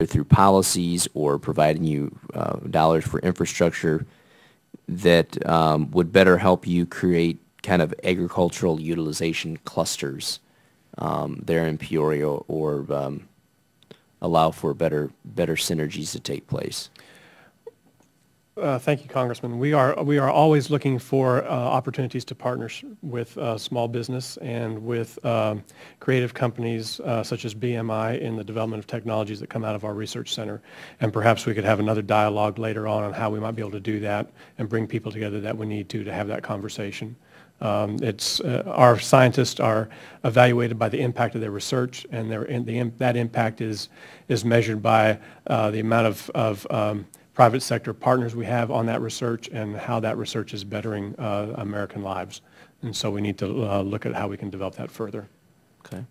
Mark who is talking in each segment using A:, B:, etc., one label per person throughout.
A: through policies or providing you dollars for infrastructure that would better help you create kind of agricultural utilization clusters there in Peoria, or allow for better synergies to take place?
B: Thank you, Congressman. We are always looking for opportunities to partner with small business and with creative companies such as BMI in the development of technologies that come out of our research center. And perhaps we could have another dialogue later on how we might be able to do that and bring people together that we need to have that conversation. Our scientists are evaluated by the impact of their research, and that impact is measured by the amount of private sector partners we have on that research and how that research is bettering American lives. And so we need to look at how we can develop that further.
A: Okay.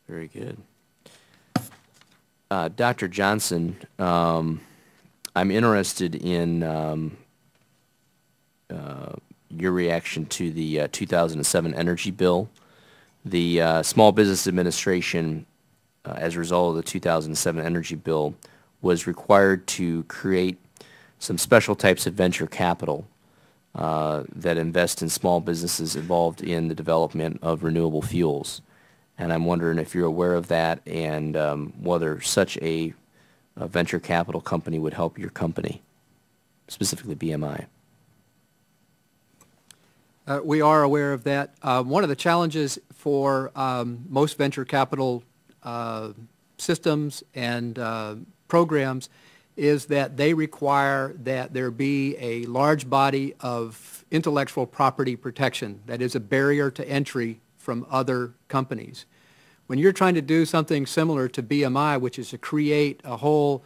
A: Very good. Dr. Johnson, I'm interested in your reaction to the 2007 energy bill. The Small Business Administration, as a result of the 2007 energy bill, was required to create some special types of venture capital that invest in small businesses involved in the development of renewable fuels. And I'm wondering if you're aware of that, and whether such a venture capital company would help your company, specifically BMI.
C: We are aware of that. One of the challenges for most venture capital systems and programs is that they require that there be a large body of intellectual property protection that is a barrier to entry from other companies. When you're trying to do something similar to BMI, which is to create a whole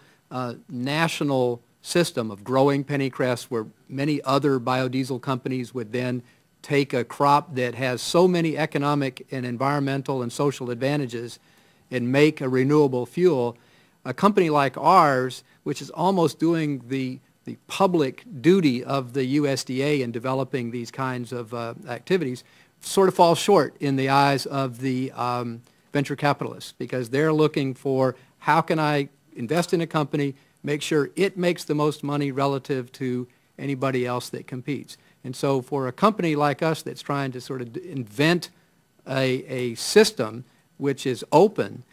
C: national system of growing pennycress where many other biodiesel companies would then take a crop that has so many economic and environmental and social advantages and make a renewable fuel, a company like ours, which is almost doing the public duty of the USDA in developing these kinds of activities, sort of falls short in the eyes of the venture capitalists, because they're looking for, how can I invest in a company, make sure it makes the most money relative to anybody else that competes. And so for a company like us that's trying to sort of invent a system which is open,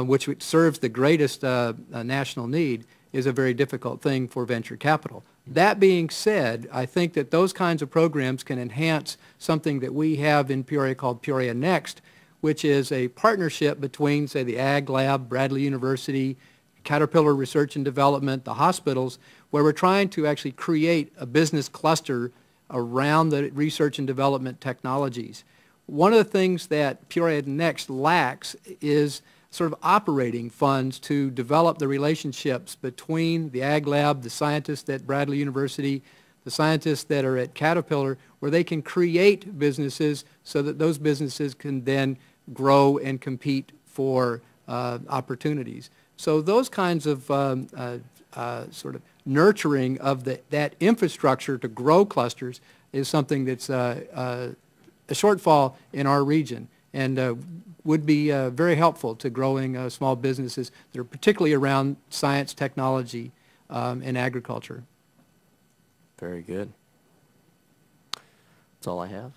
C: which serves the greatest national need, is a very difficult thing for venture capital. That being said, I think that those kinds of programs can enhance something that we have in Peoria called Peoria Next, which is a partnership between, say, the Ag Lab, Bradley University, Caterpillar Research and Development, the hospitals, where we're trying to actually create a business cluster around the research and development technologies. One of the things that Peoria Next lacks is sort of operating funds to develop the relationships between the Ag Lab, the scientists at Bradley University, the scientists that are at Caterpillar, where they can create businesses so that those businesses can then grow and compete for opportunities. So those kinds of sort of nurturing of that infrastructure to grow clusters is something that's a shortfall in our region, and would be very helpful to growing small businesses that are particularly around science, technology, and agriculture.
A: Very good. That's all I have.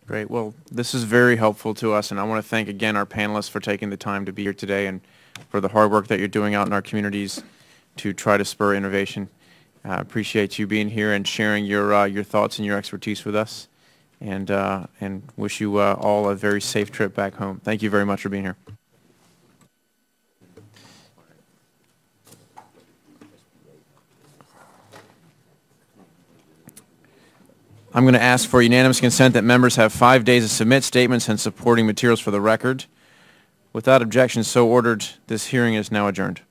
D: Great. Well, this is very helpful to us, and I want to thank again our panelists for taking the time to be here today and for the hard work that you're doing out in our communities to try to spur innovation. I appreciate you being here and sharing your thoughts and your expertise with us, and wish you all a very safe trip back home. Thank you very much for being here. I'm going to ask for unanimous consent that members have 5 days to submit statements and supporting materials for the record. Without objection so ordered, this hearing is now adjourned.